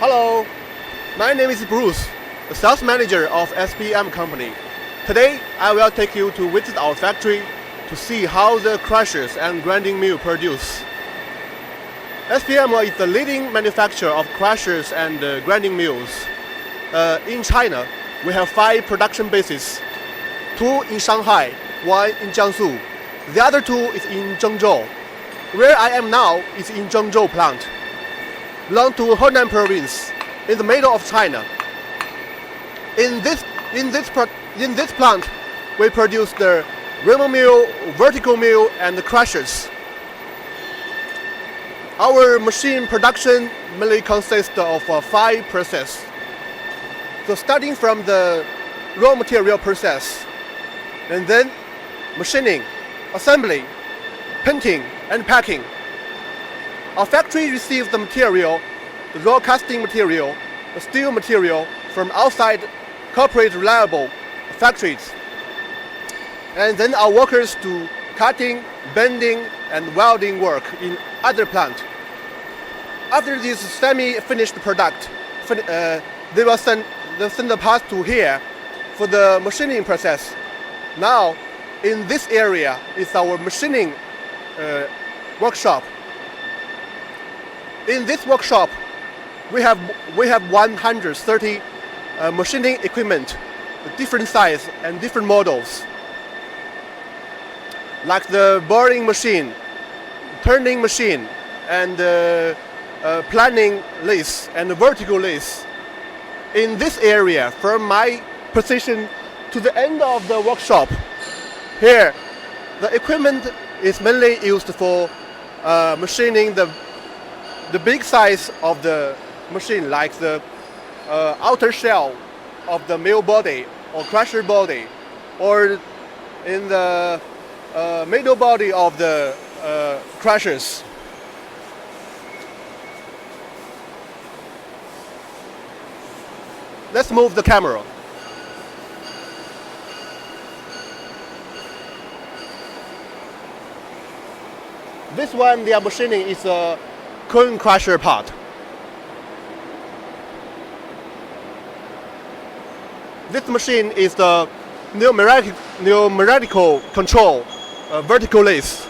Hello, my name is Bruce, the sales manager of SPM company. Today, I will take you to visit our factory to see how the crushers and grinding mill produce. SPM is the leading manufacturer of crushers and grinding mills. In China, we have 5 production bases, 2 in Shanghai, 1 in Jiangsu. The other 2 is in Zhengzhou. Where I am now is in Zhengzhou plant, belong to Henan province, in the middle of China. In this plant, we produce the reaming mill, vertical mill, and the crushers. Our machine production mainly consists of 5 processes. So starting from the raw material process, and then machining, assembly, painting, and packing. Our factory receives the material, the raw casting material, the steel material from outside corporate reliable factories. And then our workers do cutting, bending, and welding work in other plant. After this semi-finished product, they will send the parts to here for the machining process. Now, in this area is our machining workshop. In this workshop, we have 130 machining equipment, different size and different models, like the boring machine, turning machine, and planing lathe and vertical lathe. In this area, from my position to the end of the workshop, here, the equipment is mainly used for machining the big size of the machine, like the outer shell of the mill body or crusher body, or in the middle body of the crushers. Let's move the camera. This one they are machining is a cone crusher part. This machine is the numerical control vertical lathe.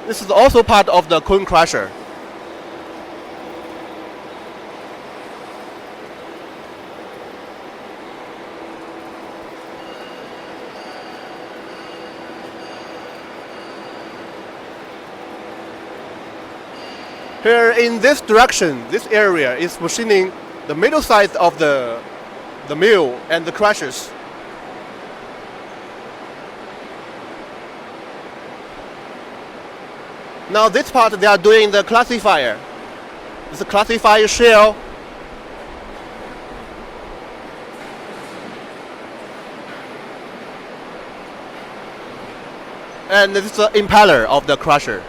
This is also part of the cone crusher. Here in this direction, this area is machining the middle side of the mill and the crushers. Now this part they are doing the classifier. It's a classifier shell. And this is the impeller of the crusher.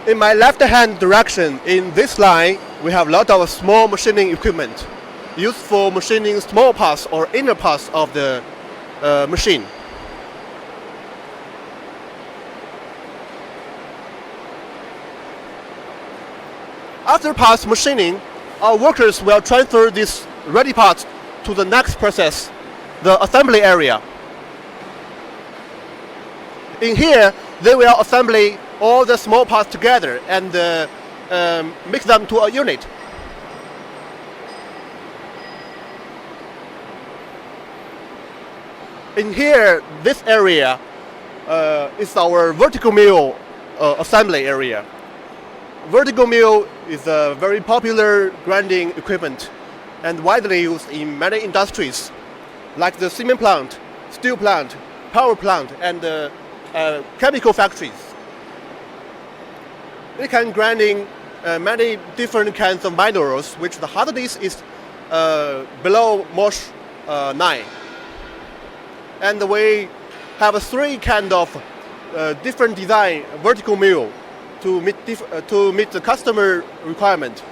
In my left-hand direction, in this line, we have a lot of small machining equipment used for machining small parts or inner parts of the machine. After parts machining, our workers will transfer these ready parts to the next process, the assembly area. In here, they will assemble all the small parts together and mix them to a unit. In here, this area is our vertical mill assembly area. Vertical mill is a very popular grinding equipment and widely used in many industries, like the cement plant, steel plant, power plant, and chemical factories. It can grinding many different kinds of minerals, which the hardness is below Mosh 9. And we have three kind of different design vertical mill to meet the customer requirement.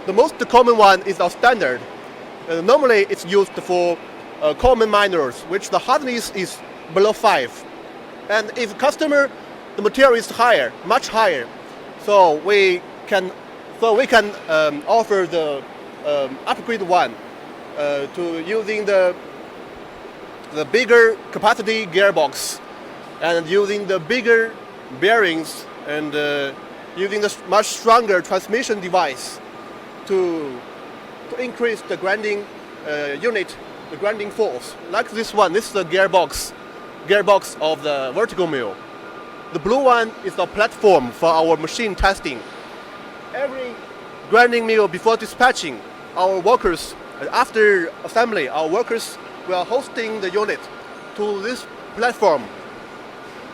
The most common one is our standard. Normally it's used for common minerals, which the hardness is below 5. And if customer, the material is higher, much higher, so we can offer the upgrade one to using the bigger capacity gearbox and using the bigger bearings and using the much stronger transmission device to increase the grinding unit, the grinding force. Like this one, this is the gearbox of the vertical mill. The blue one is the platform for our machine testing. Every grinding mill before dispatching, our workers, after assembly, our workers will hosting the unit to this platform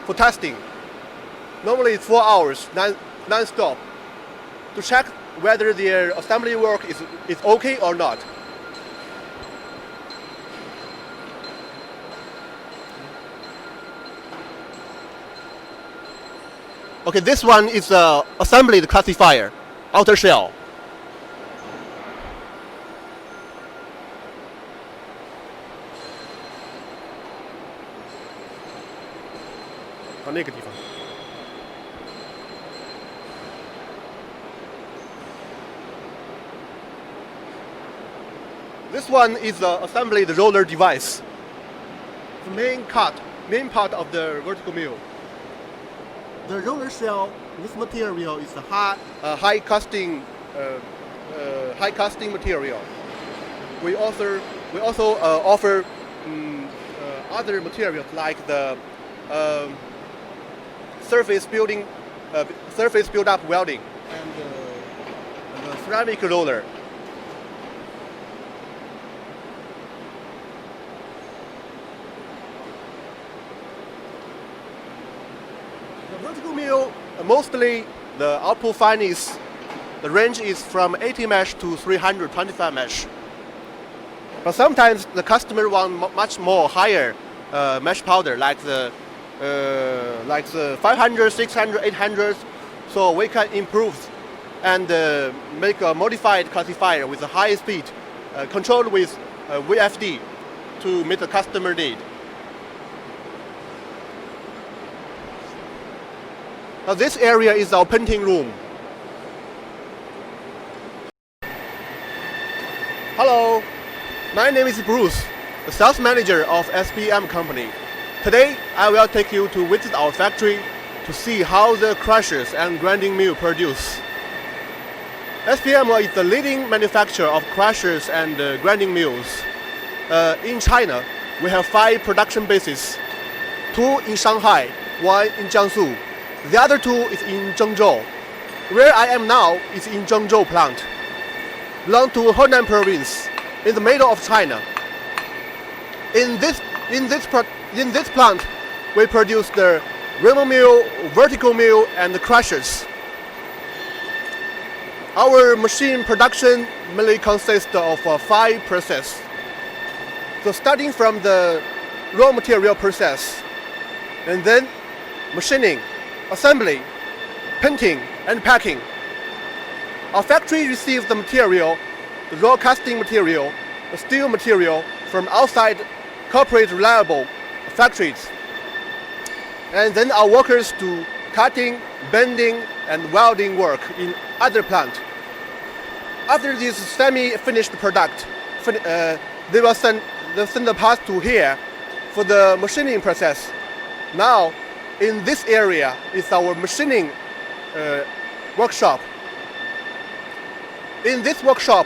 for testing. Normally it's 4 hours, non-stop, to check whether their assembly work is okay or not. Okay, this one is the assembly classifier, outer shell. This one is the assembly, the roller device. The main part of the vertical mill. The roller shell, this material is a high casting material. We also offer other materials like the surface build-up welding and the ceramic roller. The vertical mill, mostly the output furnace, the range is from 80 mesh to 325 mesh. But sometimes the customer want much more higher mesh powder, like the 500, 600, 800. So we can improve and make a modified classifier with a high speed, controlled with VFD to meet the customer need. Now this area is our painting room. Hello, my name is Bruce, the sales manager of SPM company. Today I will take you to visit our factory to see how the crushers and grinding mill produce. SPM is the leading manufacturer of crushers and grinding mills. In China, we have 5 production bases, 2 in Shanghai, 1 in Jiangsu. The other 2 is in Zhengzhou. Where I am now is in Zhengzhou plant, belong to Henan province, in the middle of China. In this plant, we produce the reaming mill, vertical mill, and the crushers. Our machine production mainly consists of 5 processes. So starting from the raw material process, and then machining, assembly, painting, and packing. Our factory receives the material, the raw casting material, the steel material from outside corporate reliable factories. And then our workers do cutting, bending, and welding work in other plant. After this semi-finished product, they will send the parts to here for the machining process. Now, in this area is our machining workshop. In this workshop,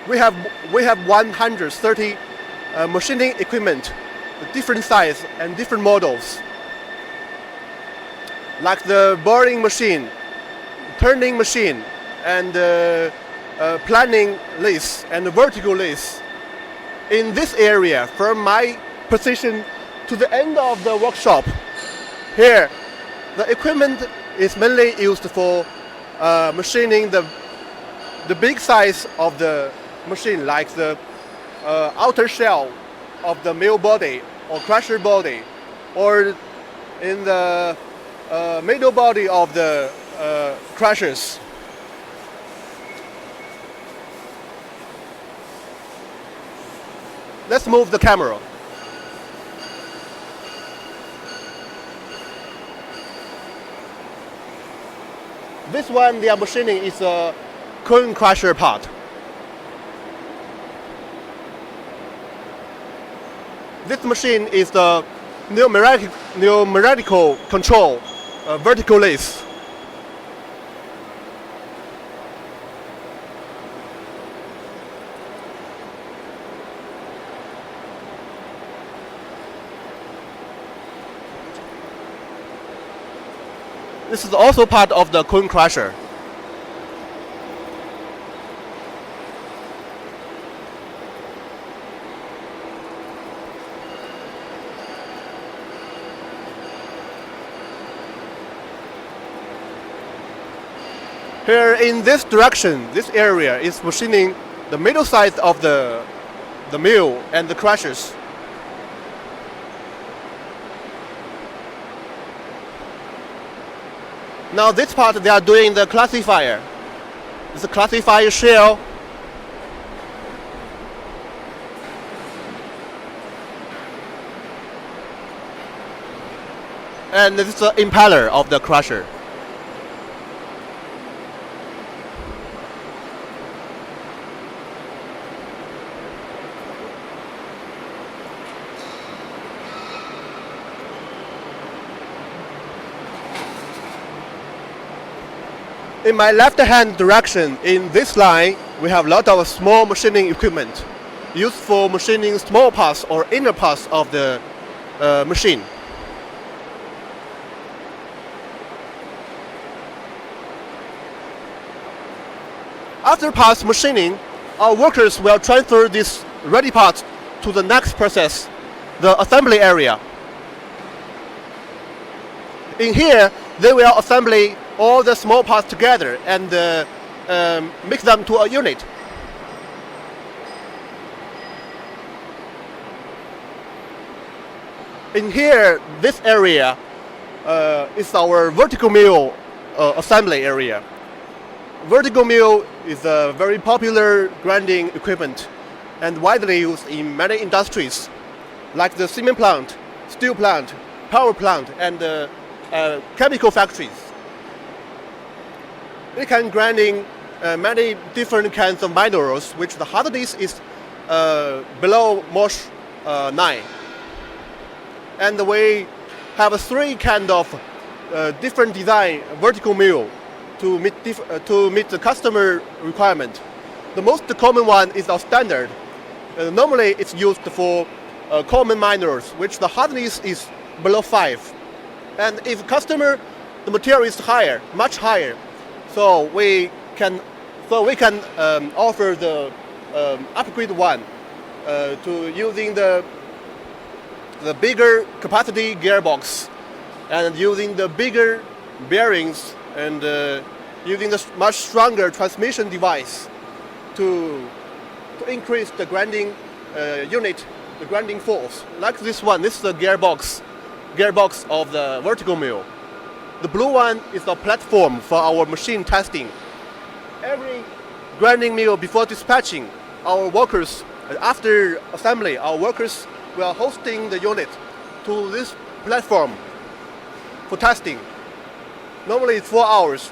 we have 130 machining equipment, different size and different models, like the boring machine, turning machine, and planing lathe and vertical lathe. In this area, from my position to the end of the workshop, here, the equipment is mainly used for machining the big size of the machine, like the outer shell of the mill body or crusher body, or in the middle body of the crushers. Let's move the camera. This one they are machining is a cone crusher part. This machine is the numerical control vertical lathe. This is also part of the cone crusher. Here in this direction, this area is machining the middle side of the mill and the crushers. Now this part they are doing the classifier. It's a classifier shell. And this is the impeller of the crusher. In my left hand direction, in this line, we have a lot of small machining equipment used for machining small parts or inner parts of the machine. After parts machining, our workers will transfer these ready parts to the next process, the assembly area. In here, they will assemble all the small parts together and mix them to a unit. In here, this area is our vertical mill assembly area. Vertical mill is a very popular grinding equipment and widely used in many industries, like the cement plant, steel plant, power plant, and chemical factories. It can grinding many different kinds of minerals, which the hardness is below Mosh 9. And we have three kind of different design vertical mill to meet the customer requirement. The most common one is our standard. Normally, it's used for common minerals, which the hardness is below 5. And if customer, the material is higher, much higher, so we can offer the upgrade one to using the bigger capacity gearbox and using the bigger bearings and using the much stronger transmission device to increase the grinding unit, the grinding force. Like this one, this is the gearbox of the vertical mill. The blue one is the platform for our machine testing. Every grinding mill before dispatching, our workers, after assembly, our workers will hosting the unit to this platform for testing. Normally it's 4 hours,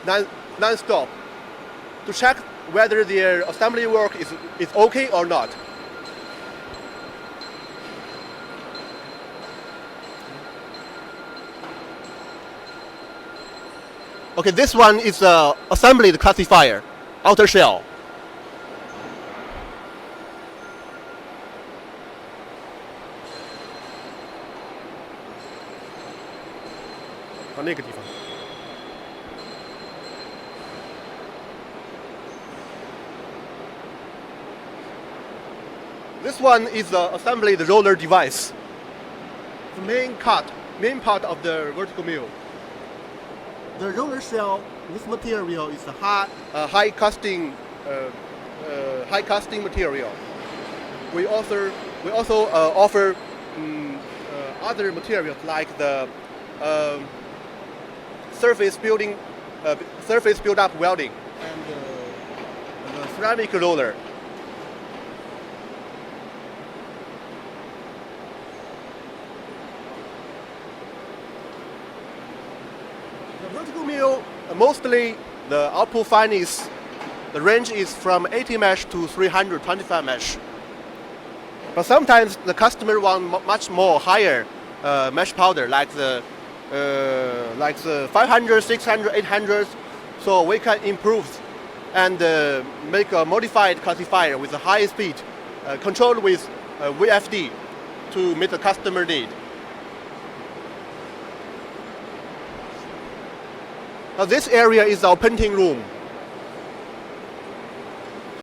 non-stop, to check whether their assembly work is okay or not. Okay, this one is assembly the classifier, outer shell. This one is assembly the roller device, the main part of the vertical mill. The roller shell this material is a high casting material. We also offer other materials like the surface build-up welding and the ceramic roller. The vertical mill, mostly the output finish, the range is from 80 mesh to 325 mesh. But sometimes the customer want much more higher mesh powder, like the 500, 600, 800. So we can improve and make a modified classifier with a high speed, controlled with VFD to meet the customer need. Now this area is our painting room.